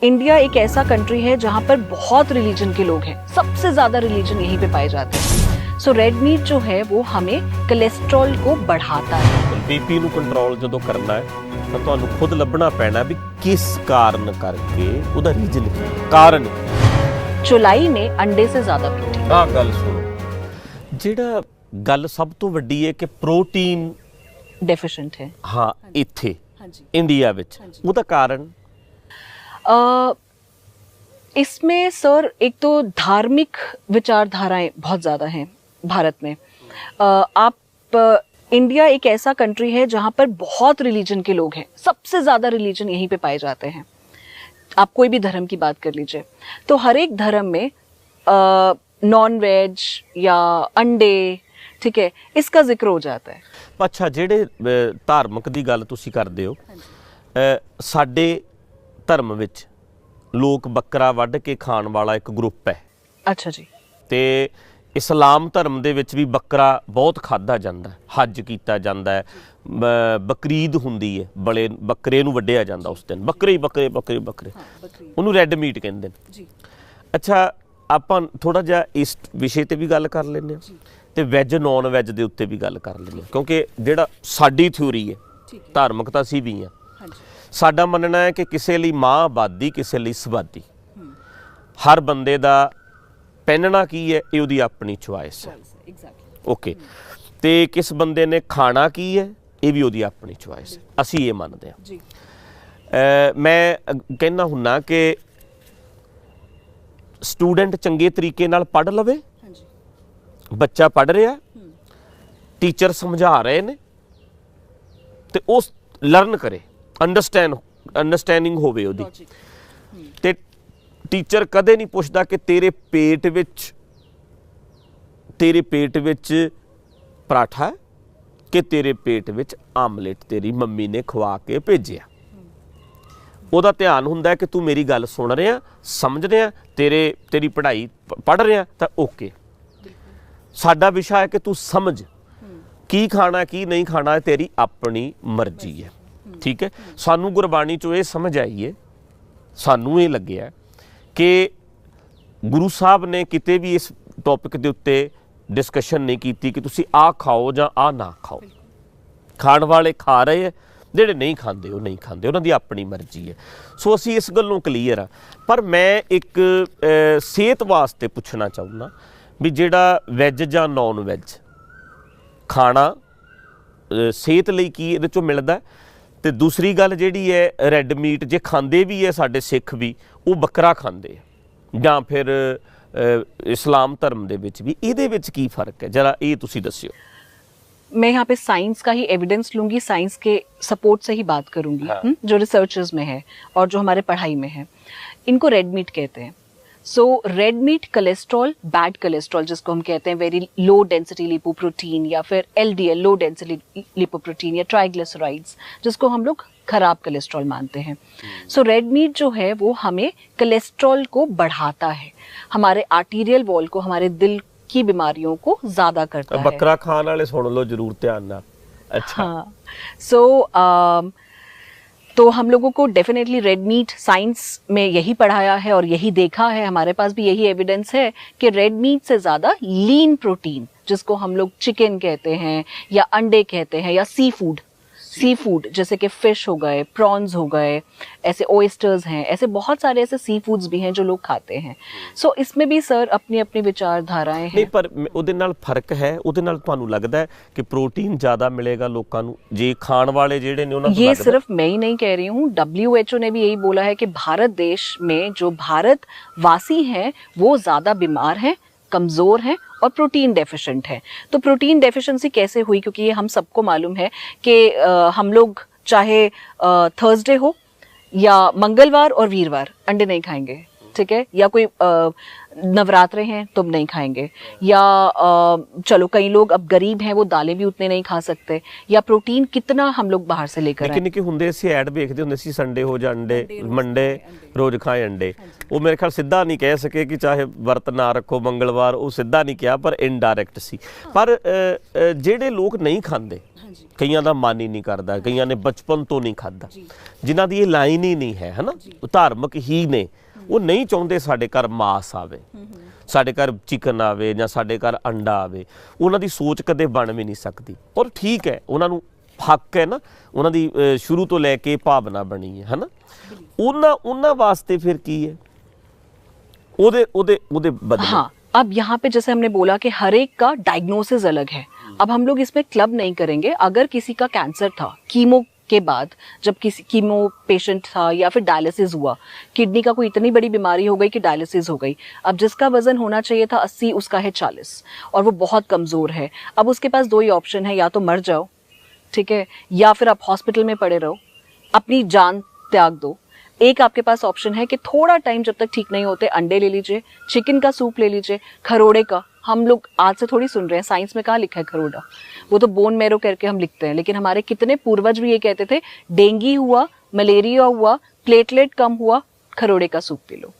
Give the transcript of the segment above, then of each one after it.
India एक ऐसा country है जहाँ पर बहुत रिलीजन के लोग हैं, सबसे ज्यादा रिलीजन यहीं पे पाए जाते हैं। सो रेड मीट जो है वो हमें कोलेस्ट्रॉल को बढ़ाता है। बीपी ਨੂੰ ਕੰਟਰੋਲ ਜਦੋਂ ਕਰਨਾ ਹੈ ਤਾਂ ਤੁਹਾਨੂੰ ਖੁਦ ਲੱਭਣਾ ਪੈਣਾ ਵੀ ਕਿਸ ਕਾਰਨ ਕਰਕੇ ਉਹਦਾ ਰੀਜਨ ਕੀ ਹੈ, ਕਾਰਨ चौलाई में अंडे से ज्यादा प्रोटीन। ਆਹ ਗੱਲ ਸੁਣੋ, ਜਿਹੜਾ ਗੱਲ ਸਭ ਤੋਂ ਵੱਡੀ ਹੈ ਕਿ ਪ੍ਰੋਟੀਨ डेफिशिएंट है। ਹਾਂ ਇੱਥੇ ਇੰਡੀਆ ਵਿੱਚ ਉਹਦਾ ਕਾਰਨ इसमें सर एक तो धार्मिक विचारधाराएं बहुत ज़्यादा हैं भारत में। आप इंडिया एक ऐसा कंट्री है जहाँ पर बहुत रिलीजन के लोग हैं, सबसे ज़्यादा रिलीजन यहीं पे पाए जाते हैं। आप कोई भी धर्म की बात कर लीजिए तो हर एक धर्म में नॉन वेज या अंडे, ठीक है, इसका जिक्र हो जाता है। ਅੱਛਾ, ਜਿਹੜੇ ਧਾਰਮਿਕ ਦੀ ਗੱਲ ਤੁਸੀਂ ਕਰਦੇ ਹੋ, ਸਾਡੇ ਧਰਮ ਵਿੱਚ ਲੋਕ ਬੱਕਰਾ ਵੱਢ ਕੇ ਖਾਣ ਵਾਲਾ ਇੱਕ ਗਰੁੱਪ ਹੈ। अच्छा जी। ਤੇ ਇਸਲਾਮ ਧਰਮ ਦੇ ਵਿੱਚ ਵੀ ਬੱਕਰਾ ਬਹੁਤ ਖਾਧਾ ਜਾਂਦਾ, ਹੱਜ ਕੀਤਾ ਜਾਂਦਾ, ਬਕਰੀਦ ਹੁੰਦੀ ਹੈ, ਬੜੇ ਬੱਕਰੇ ਨੂੰ ਵੱਢਿਆ ਜਾਂਦਾ ਉਸ ਦਿਨ, ਬੱਕਰੇ ਉਹਨੂੰ ਰੈੱਡ ਮੀਟ ਕਹਿੰਦੇ ਨੇ ਜੀ। ਅੱਛਾ, ਆਪਾਂ ਥੋੜਾ ਜਿਹਾ ਇਸ ਵਿਸ਼ੇ ਤੇ ਵੀ ਗੱਲ ਕਰ ਲੈਂਦੇ ਹਾਂ ਤੇ ਵੈਜ ਨੌਨ ਵੈਜ ਦੇ ਉੱਤੇ ਵੀ ਗੱਲ ਕਰ ਲੈਂਦੇ ਹਾਂ, ਕਿਉਂਕਿ ਜਿਹੜਾ ਸਾਡੀ ਥਿਊਰੀ ਹੈ, ਧਾਰਮਿਕ ਤਾਂ ਅਸੀਂ ਵੀ ਹਾਂ, ਸਾਡਾ ਮੰਨਣਾ ਹੈ ਕਿ ਕਿਸੇ ਲਈ ਮਾਂ ਆਬਾਦੀ, ਕਿਸੇ ਲਈ ਸਵਾਦੀ। ਹਰ ਬੰਦੇ ਦਾ ਪਹਿਨਣਾ ਕੀ ਹੈ ਇਹ ਉਹਦੀ ਆਪਣੀ ਚੁਆਇਸ ਹੈ। ਓਕੇ, ਤੇ ਕਿਸ ਬੰਦੇ ਨੇ ਖਾਣਾ ਕੀ ਹੈ ਇਹ ਵੀ ਉਹਦੀ ਆਪਣੀ ਚੁਆਇਸ ਹੈ, ਅਸੀਂ ਇਹ ਮੰਨਦੇ ਹਾਂ। ਮੈਂ ਕਹਿੰਦਾ ਹੁੰਨਾ ਕਿ ਸਟੂਡੈਂਟ ਚੰਗੇ ਤਰੀਕੇ ਨਾਲ ਪੜ੍ਹ ਲਵੇ, ਬੱਚਾ ਪੜ੍ਹ ਰਿਹਾ, ਟੀਚਰ ਸਮਝਾ ਰਹੇ ਨੇ ਤੇ ਉਹ ਲਰਨ ਕਰੇ, ਅੰਡਰਸਟੈਂਡਿੰਗ ਹੋਵੇ ਉਹਦੀ। ਤੇ ਟੀਚਰ ਕਦੇ ਨਹੀਂ ਪੁੱਛਦਾ ਕਿ ਤੇਰੇ ਪੇਟ ਵਿੱਚ ਪਰਾਠਾ ਕਿ ਤੇਰੇ ਪੇਟ ਵਿੱਚ ਆਮਲੇਟ ਤੇਰੀ ਮੰਮੀ ਨੇ ਖਵਾ ਕੇ ਭੇਜਿਆ। ਉਹਦਾ ਧਿਆਨ ਹੁੰਦਾ ਹੈ ਕਿ ਤੂੰ ਮੇਰੀ ਗੱਲ ਸੁਣ ਰਿਹਾ, ਸਮਝ ਰਿਹਾ, ਤੇਰੀ ਪੜ੍ਹਾਈ ਪੜ੍ਹ ਰਿਹਾ ਤਾਂ ਓਕੇ। ਸਾਡਾ ਵਿਸ਼ਾ ਹੈ ਕਿ ਤੂੰ ਸਮਝ ਕੀ ਖਾਣਾ ਕੀ ਨਹੀਂ ਖਾਣਾ, ਤੇਰੀ ਆਪਣੀ ਮਰਜ਼ੀ ਹੈ, ਠੀਕ ਹੈ। ਸਾਨੂੰ ਗੁਰਬਾਣੀ 'ਚੋਂ ਇਹ ਸਮਝ ਆਈ ਹੈ, ਸਾਨੂੰ ਇਹ ਲੱਗਿਆ ਕਿ ਗੁਰੂ ਸਾਹਿਬ ਨੇ ਕਿਤੇ ਵੀ ਇਸ ਟੌਪਿਕ ਦੇ ਉੱਤੇ ਡਿਸਕਸ਼ਨ ਨਹੀਂ ਕੀਤੀ ਕਿ ਤੁਸੀਂ ਆਹ ਖਾਓ ਜਾਂ ਆਹ ਨਾ ਖਾਓ। ਖਾਣ ਵਾਲੇ ਖਾ ਰਹੇ ਹੈ, ਜਿਹੜੇ ਨਹੀਂ ਖਾਂਦੇ ਉਹ ਨਹੀਂ ਖਾਂਦੇ, ਉਹਨਾਂ ਦੀ ਆਪਣੀ ਮਰਜ਼ੀ ਹੈ। ਸੋ ਅਸੀਂ ਇਸ ਗੱਲੋਂ ਕਲੀਅਰ ਆ। ਪਰ ਮੈਂ ਇੱਕ ਸਿਹਤ ਵਾਸਤੇ ਪੁੱਛਣਾ ਚਾਹੁੰਦਾ ਵੀ ਜਿਹੜਾ ਵੈਜ ਜਾਂ ਨੌਨ ਵੈਜ ਖਾਣਾ ਸਿਹਤ ਲਈ ਕੀ ਇਹਦੇ 'ਚੋਂ ਮਿਲਦਾ, ਤੇ ਦੂਸਰੀ ਗੱਲ ਜਿਹੜੀ ਹੈ ਰੈੱਡ ਮੀਟ ਜੇ ਖਾਂਦੇ ਵੀ ਹੈ ਸਾਡੇ ਸਿੱਖ ਵੀ, ਉਹ ਬੱਕਰਾ ਖਾਂਦੇ ਆ ਜਾਂ ਫਿਰ ਇਸਲਾਮ ਧਰਮ ਦੇ ਵਿੱਚ ਵੀ, ਇਹਦੇ ਵਿੱਚ ਕੀ फ़र्क है जरा ये तुसी दस्यो। मैं यहाँ पे साइंस का ही एविडेंस लूंगी, साइंस के सपोर्ट से ही बात करूंगी। जो रिसर्चर्स में है और जो हमारे पढ़ाई में है, इनको रेड मीट कहते हैं। So red meat cholesterol, bad cholesterol जिसको हम कहते हैं वेरी लो डेंसिटी लिपोप्रोटीन, या फिर LDL लो डेंसिटी लिपोप्रोटीन, या ट्राइग्लिसराइड्स जिसको हम लोग खराब कोलेस्ट्रॉल मानते हैं। सो रेड मीट जो है वो हमें कोलेस्ट्रॉल को बढ़ाता है, हमारे आर्टीरियल वॉल को, हमारे दिल की बीमारियों को ज्यादा करता है। बकरा खाने वाले सुन लो जरूर ध्यान ना। अच्छा, हाँ। सो तो हम लोगों को डेफिनेटली रेड मीट, साइंस में यही पढ़ाया है और यही देखा है, हमारे पास भी यही एविडेंस है कि रेड मीट से ज्यादा लीन प्रोटीन, जिसको हम लोग चिकन कहते हैं या अंडे कहते हैं या सी फूड जैसे कि फिश हो गए, प्रॉन्स हो गए, ऐसे ओयस्टर्स हैं, ऐसे बहुत सारे ऐसे सी फूड्स भी हैं जो लोग खाते हैं। सो इसमें भी सर अपनी अपनी विचारधाराएं हैं। नहीं, पर ਉਹਦੇ ਨਾਲ ਫਰਕ ਹੈ, ਉਹਦੇ ਨਾਲ ਤੁਹਾਨੂੰ ਲੱਗਦਾ है कि प्रोटीन ज़्यादा मिलेगा ਲੋਕਾਂ ਨੂੰ ਜੇ ਖਾਣ ਵਾਲੇ ਜਿਹੜੇ ਨੇ ਉਹਨਾਂ ਨੂੰ? ये सिर्फ मैं ही नहीं कह रही हूँ, WHO ने भी यही बोला है कि भारत देश में जो भारत वासी हैं वो ज्यादा बीमार हैं, कमज़ोर हैं और प्रोटीन डेफिशिएंट है। तो प्रोटीन डेफिशिएंसी कैसे हुई, क्योंकि ये हम सबको मालूम है कि हम लोग चाहे थर्सडे हो या मंगलवार और वीरवार अंडे नहीं खाएंगे, ठीक है, या कोई नवरात्रे हैं तुम नहीं खाएंगे, या चलो कई लोग अब गरीब हैं वो दालें भी उतने नहीं खा सकते, या प्रोटीन कितना हम लोग बाहर से लेकर आए। ਨਿੱਕੇ ਹੁੰਦੇ ਅਸੀਂ ਐਡ ਵੇਖਦੇ ਹੁੰਦੇ ਸੀ ਸੰਡੇ ਹੋ ਜਾ ਅੰਡੇ ਮੰਡੇ ਰੋਜ਼ ਖਾਏ ਅੰਡੇ। ਉਹ ਮੇਰੇ ਖਿਆਲ ਸਿੱਧਾ ਨਹੀਂ ਕਹਿ ਸਕੇ ਕਿ ਚਾਹੇ ਵਰਤ ਨਾ ਰੱਖੋ ਮੰਗਲਵਾਰ, ਉਹ ਸਿੱਧਾ ਨਹੀਂ ਕਿਹਾ ਪਰ ਇਨਡਾਇਰੈਕਟ ਸੀ। ਪਰ ਜਿਹੜੇ ਲੋਕ ਨਹੀਂ ਖਾਂਦੇ, ਕਈਆਂ ਦਾ ਮਨ ਹੀ ਨਹੀਂ ਕਰਦਾ, ਕਈਆਂ ਨੇ ਬਚਪਨ ਤੋਂ ਨਹੀਂ ਖਾਦਾ, ਜਿਨ੍ਹਾਂ ਦੀ ਇਹ ਲਾਈਨ ਹੀ ਨਹੀਂ ਹੈ ਹਨਾ, ਧਾਰਮਿਕ ਹੀ ਨੇ, ਉਹ ਨਹੀਂ ਚਾਹੁੰਦੇ ਸਾਡੇ ਘਰ ਮਾਸ ਆਵੇ, ਸਾਡੇ ਘਰ ਚਿਕਨ ਆਵੇ ਜਾਂ ਸਾਡੇ ਘਰ ਅੰਡਾ ਆਵੇ, ਉਹਨਾਂ ਦੀ ਸੋਚ ਕਦੇ ਬਣ ਵੀ ਨਹੀਂ ਸਕਦੀ। ਔਰ ਠੀਕ ਹੈ, ਉਹਨਾਂ ਨੂੰ ਹੱਕ ਹੈ ਨਾ, ਉਹਨਾਂ ਦੀ ਸ਼ੁਰੂ ਤੋਂ ਲੈ ਕੇ ਭਾਵਨਾ ਬਣੀ ਹੈ ਹਨਾ। ਉਹਨਾਂ ਵਾਸਤੇ ਫਿਰ ਕੀ ਹੈ ਉਹਦੇ बदले। हाँ, अब यहाँ पे जैसे हमने बोला कि हर एक का डायग्नोसिस अलग है। अब हम लोग इसमें क्लब नहीं करेंगे। अगर किसी का कैंसर था, कीमो के बाद जब किसी कीमो पेशेंट था या फिर डायलिसिस हुआ, किडनी का कोई इतनी बड़ी बीमारी हो गई कि डायलिसिस हो गई, अब जिसका वजन होना चाहिए था 80 उसका है 40 और वो बहुत कमज़ोर है, अब उसके पास दो ही ऑप्शन है, या तो मर जाओ, ठीक है, या फिर आप हॉस्पिटल में पड़े रहो, अपनी जान त्याग दो। एक आपके पास ऑप्शन है कि थोड़ा टाइम जब तक ठीक नहीं होते अंडे ले लीजिए, चिकन का सूप ले लीजिए, खरोड़े का। हम लोग आज से थोड़ी सुन रहे हैं, साइंस में कहाँ लिखा है खरोड़ा, वो तो बोन मैरो करके हम लिखते हैं, लेकिन हमारे कितने पूर्वज भी ये कहते थे, डेंगू हुआ, मलेरिया हुआ, प्लेटलेट कम हुआ, खरोड़े का सूप पी लो।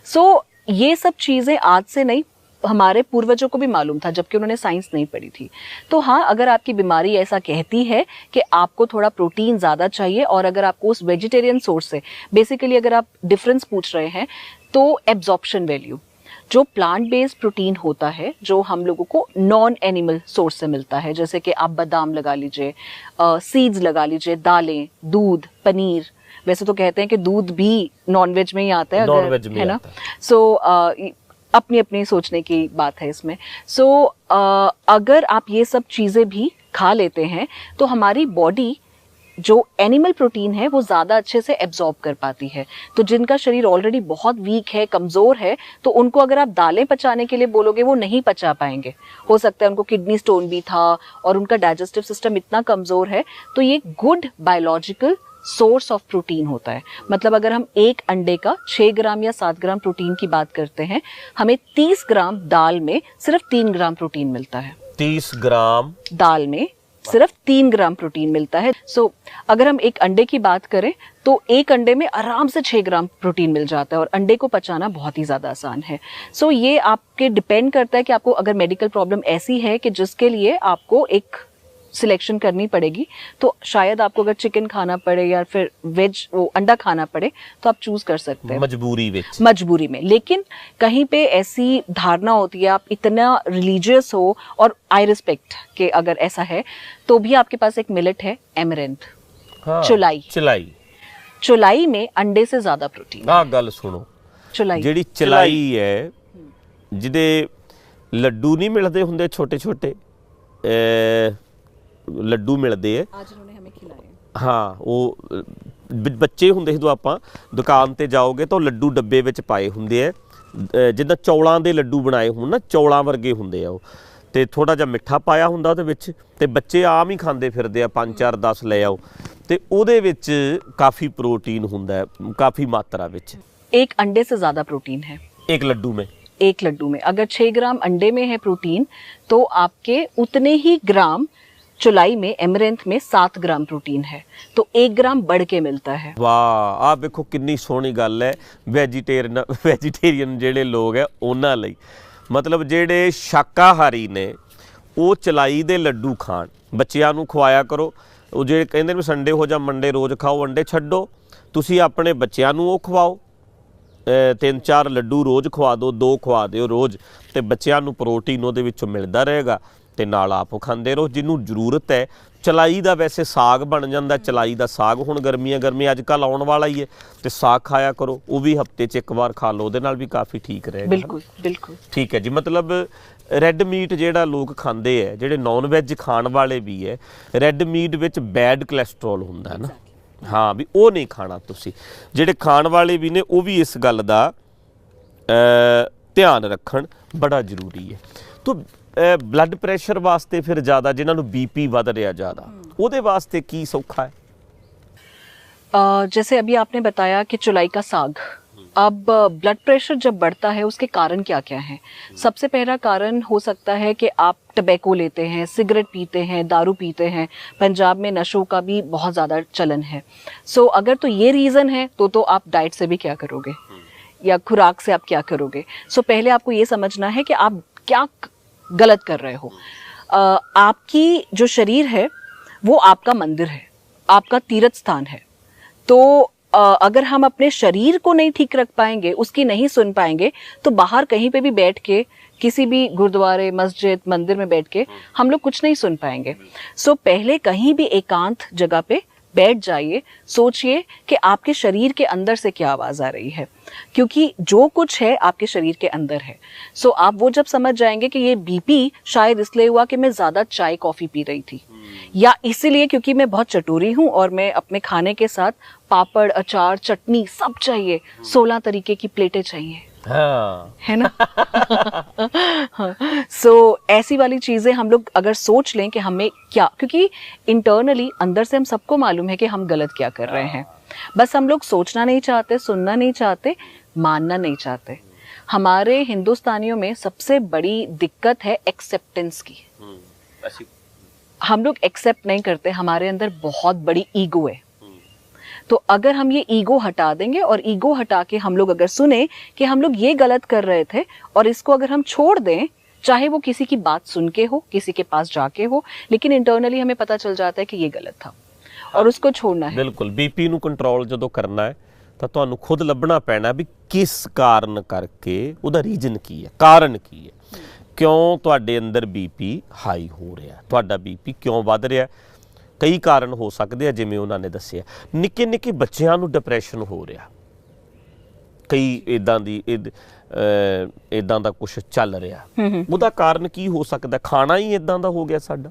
सो ये सब चीज़ें आज से नहीं, हमारे पूर्वजों को भी मालूम था जबकि उन्होंने साइंस नहीं पढ़ी थी। तो हाँ, अगर आपकी बीमारी ऐसा कहती है कि आपको थोड़ा प्रोटीन ज़्यादा चाहिए, और अगर आपको उस वेजिटेरियन सोर्स से, बेसिकली अगर आप डिफरेंस पूछ रहे हैं, तो एब्जॉर्प्शन वैल्यू, जो प्लांट बेस्ड प्रोटीन होता है जो हम लोगों को नॉन एनिमल सोर्स से मिलता है, जैसे कि आप बादाम लगा लीजिए, सीड्स लगा लीजिए, दालें, दूध, पनीर। वैसे तो कहते हैं कि दूध भी नॉनवेज में ही आता है, नॉनवेज में, है ना। सो अपनी अपनी सोचने की बात है इसमें। सो अगर आप ये सब चीज़ें भी खा लेते हैं तो हमारी बॉडी जो एनिमल प्रोटीन है वो ज़्यादा अच्छे से एब्जॉर्ब कर पाती है। तो जिनका शरीर ऑलरेडी बहुत वीक है, कमज़ोर है, तो उनको अगर आप दालें पचाने के लिए बोलोगे वो नहीं पचा पाएंगे। हो सकता है उनको किडनी स्टोन भी था और उनका डाइजेस्टिव सिस्टम इतना कमज़ोर है। तो ये good biological source of protein होता है। मतलब अगर हम एक अंडे का 6 ग्राम या 7 ग्राम प्रोटीन की बात करते हैं, हमें 30 ग्राम दाल में सिर्फ 3 ग्राम प्रोटीन मिलता है। 30 ग्राम दाल में सिर्फ 3 ग्राम प्रोटीन मिलता है। सो अगर हम एक अंडे की बात करें तो एक अंडे में आराम से 6 ग्राम प्रोटीन मिल जाता है और अंडे को पचाना बहुत ही ज़्यादा आसान है। सो ये आपके डिपेंड करता है कि आपको अगर मेडिकल प्रॉब्लम ऐसी है कि जिसके लिए आपको एक सिलेक्शन करनी पड़ेगी, तो शायद आपको अगर चिकन खाना पड़े या फिर वेज वो अंडा खाना पड़े तो आप चूज कर सकते हैं मजबूरी में। लेकिन कहीं पे ऐसी धारणा होती है, आप इतना रिलीजियस हो, और आई रिस्पेक्ट कि अगर ऐसा है तो भी आपके पास एक मिलेट है एमरेंथ। हाँ, चुलाई में अंडे से ज्यादा प्रोटीन। हाँ गल सुनो, ਜਿਹੜੀ ਚਲਾਈ ਹੈ ਜਿਹਦੇ ਲੱਡੂ ਨਹੀਂ ਮਿਲਦੇ ਹੁੰਦੇ, ਛੋਟੇ ਛੋਟੇ ਲੱਡੂ ਮਿਲਦੇ ਆ, ਅੱਜ ਉਹਨੇ ਹਮੇ ਖਿਲਾਏ। ਹਾਂ, ਉਹ ਬੱਚੇ ਹੁੰਦੇ ਸੀ ਜਦੋਂ ਆਪਾਂ ਦੁਕਾਨ ਤੇ ਜਾਓਗੇ ਤਾਂ ਲੱਡੂ ਡੱਬੇ ਵਿੱਚ ਪਾਏ ਹੁੰਦੇ ਆ, ਜਿੱਦਾਂ ਚੌਲਾਂ ਦੇ ਲੱਡੂ ਬਣਾਏ ਹੋਣ ਨਾ, ਚੌਲਾਂ ਵਰਗੇ ਹੁੰਦੇ ਆ ਉਹ, ਤੇ ਥੋੜਾ ਜਿਹਾ ਮਿੱਠਾ ਪਾਇਆ ਹੁੰਦਾ ਉਹਦੇ ਵਿੱਚ, ਤੇ ਬੱਚੇ ਆਮ ਹੀ ਖਾਂਦੇ ਫਿਰਦੇ ਆ, 5 4 10 ਲੈ ਆਓ, ਤੇ ਉਹਦੇ ਵਿੱਚ ਕਾਫੀ प्रोटीन ਹੁੰਦਾ ਹੈ, काफ़ी मात्रा ਵਿੱਚ। एक अंडे से ज़्यादा प्रोटीन है एक लड्डू में। अगर 6 ग्राम अंडे में है प्रोटीन तो आपके उतने ही ग्राम चुलाई में, एमरेंथ में 7 ग्राम प्रोटीन है, तो 1 ग्राम बढ़ के मिलता है। वाह, आप देखो कितनी सोहनी गल है वैजीटेरियन ਜਿਹੜੇ ਲੋਕ ਹੈ ਉਹਨਾਂ ਲਈ। ਮਤਲਬ ਜਿਹੜੇ ਸ਼ਾਕਾਹਾਰੀ ਨੇ ਉਹ ਚਲਾਈ ਦੇ ਲੱਡੂ ਖਾਣ, ਬੱਚਿਆਂ ਨੂੰ ਖਵਾਇਆ ਕਰੋ। ਉਹ ਜਿਹੜੇ ਕਹਿੰਦੇ ਨੇ ਸੰਡੇ ਹੋ ਜਾਂ ਮੰਡੇ ਰੋਜ਼ ਖਾਓ, ਅੰਡੇ ਛੱਡੋ, ਤੁਸੀਂ ਆਪਣੇ ਬੱਚਿਆਂ ਨੂੰ ਉਹ ਖਵਾਓ, 3 4 ਲੱਡੂ ਰੋਜ਼ ਖਵਾ ਦਿਓ, 2 ਖਵਾ ਦਿਓ ਰੋਜ਼, ਤੇ ਬੱਚਿਆਂ ਨੂੰ ਪ੍ਰੋਟੀਨ ਉਹਦੇ ਵਿੱਚੋਂ ਮਿਲਦਾ ਰਹੇਗਾ, ਤੇ ਨਾਲ ਆਪ ਖਾਂਦੇ ਰਹੋ ਜਿਹਨੂੰ ਜ਼ਰੂਰਤ ਹੈ। ਚਲਾਈ ਦਾ ਵੈਸੇ ਸਾਗ ਬਣ ਜਾਂਦਾ, ਚਲਾਈ ਦਾ ਸਾਗ ਹੁਣ ਗਰਮੀਆਂ ਅੱਜ ਕੱਲ੍ਹ ਆਉਣ ਵਾਲਾ ਹੀ ਹੈ, ਤੇ ਸਾਗ ਖਾਇਆ ਕਰੋ, ਉਹ ਵੀ ਹਫਤੇ 'ਚ 1 ਵਾਰ ਖਾ ਲਓ, ਉਹਦੇ ਨਾਲ ਵੀ ਕਾਫੀ ਠੀਕ ਰਹੇਗਾ। ਬਿਲਕੁਲ ਠੀਕ ਹੈ ਜੀ। ਮਤਲਬ ਰੈੱਡ ਮੀਟ ਜਿਹੜਾ ਲੋਕ ਖਾਂਦੇ ਹੈ, ਜਿਹੜੇ ਨੌਨ ਵੈਜ ਖਾਣ ਵਾਲੇ ਵੀ ਹੈ, ਰੈੱਡ ਮੀਟ ਵਿੱਚ ਬੈਡ ਕੋਲੈਸਟਰੋਲ ਹੁੰਦਾ ਹੈ ਨਾ, ਹਾਂ ਵੀ ਉਹ ਨਹੀਂ ਖਾਣਾ ਤੁਸੀਂ। ਜਿਹੜੇ ਖਾਣ ਵਾਲੇ ਵੀ ਨੇ ਉਹ ਵੀ ਇਸ ਗੱਲ ਦਾ ਧਿਆਨ ਰੱਖਣ, ਬੜਾ ਜ਼ਰੂਰੀ ਹੈ। ਤੋ ब्लड प्रेशर वास्ते फिर ज़्यादा, जिन्होंने बीपी वध रहा ज़्यादा, ਉਹਦੇ वास्ते की सौखा है? जैसे अभी आपने बताया कि चुलाई का साग, अब ब्लड प्रेशर जब बढ़ता है उसके कारण क्या क्या हैं? सबसे पहला कारण हो सकता है कि आप टबैको लेते हैं, सिगरेट पीते हैं, दारू पीते हैं। पंजाब में नशों का भी बहुत ज़्यादा चलन है। सो अगर तो ये रीज़न है तो आप डाइट से भी क्या करोगे या खुराक से आप क्या करोगे? सो पहले आपको ये समझना है कि आप क्या गलत कर रहे हो। आपकी जो शरीर है वो आपका मंदिर है, आपका तीर्थ स्थान है। तो अगर हम अपने शरीर को नहीं ठीक रख पाएंगे, उसकी नहीं सुन पाएंगे, तो बाहर कहीं पे भी बैठ के किसी भी गुरुद्वारे, मस्जिद, मंदिर में बैठ के हम लोग कुछ नहीं सुन पाएंगे। सो पहले कहीं भी एकांत जगह पे बैठ जाइए, सोचिए कि आपके शरीर के अंदर से क्या आवाज आ रही है, क्योंकि जो कुछ है आपके शरीर के अंदर है। सो आप वो जब समझ जाएंगे कि ये बीपी शायद इसलिए हुआ कि मैं ज्यादा चाय कॉफी पी रही थी, या इसीलिए क्योंकि मैं बहुत चटोरी हूँ और मैं अपने खाने के साथ पापड़, अचार, चटनी सब चाहिए, 16 तरीके की प्लेटें चाहिए, हाँ है ना। सो ऐसी वाली चीजें हम लोग अगर सोच लें कि हमें क्या, क्योंकि इंटरनली अंदर से हम सबको मालूम है कि हम गलत क्या कर रहे हैं, बस हम लोग सोचना नहीं चाहते, सुनना नहीं चाहते, मानना नहीं चाहते। हमारे हिंदुस्तानियों में सबसे बड़ी दिक्कत है एक्सेप्टेंस की। हम लोग एक्सेप्ट नहीं करते, हमारे अंदर बहुत बड़ी ईगो है। तो अगर हम ये ईगो हटा देंगे और ईगो हटा के हम लोग अगर सुने कि हम लोग ये गलत कर रहे थे और इसको अगर हम छोड़ दें, चाहे वो किसी की बात सुन के हो, किसी के पास जाके हो, लेकिन इंटरनली हमें पता चल जाता है कि ये गलत था और उसको छोड़ना है। बिल्कुल, बीपी ਨੂੰ ਕੰਟਰੋਲ ਜਦੋਂ ਕਰਨਾ ਹੈ ਤਾਂ ਤੁਹਾਨੂੰ ਖੁਦ ਲੱਭਣਾ ਪੈਣਾ ਵੀ ਕਿਸ ਕਾਰਨ ਕਰਕੇ, ਉਹਦਾ ਰੀਜਨ ਕੀ ਹੈ, ਕਾਰਨ ਕੀ ਹੈ, ਕਿਉਂ ਤੁਹਾਡੇ ਅੰਦਰ ਬੀਪੀ ਹਾਈ ਹੋ ਰਿਹਾ, ਤੁਹਾਡਾ ਬੀਪੀ ਕਿਉਂ ਵੱਧ ਰਿਹਾ। ਕਈ ਕਾਰਨ ਹੋ ਸਕਦੇ ਆ, ਜਿਵੇਂ ਉਹਨਾਂ ਨੇ ਦੱਸਿਆ। ਨਿੱਕੇ ਨਿੱਕੇ ਬੱਚਿਆਂ ਨੂੰ ਡਿਪਰੈਸ਼ਨ ਹੋ ਰਿਹਾ, ਕਈ ਇਦਾਂ ਦਾ ਕੁਝ ਚੱਲ ਰਿਹਾ। ਉਹਦਾ ਕਾਰਨ ਕੀ ਹੋ ਸਕਦਾ? ਖਾਣਾ ਹੀ ਇਦਾਂ ਦਾ ਹੋ ਗਿਆ ਸਾਡਾ।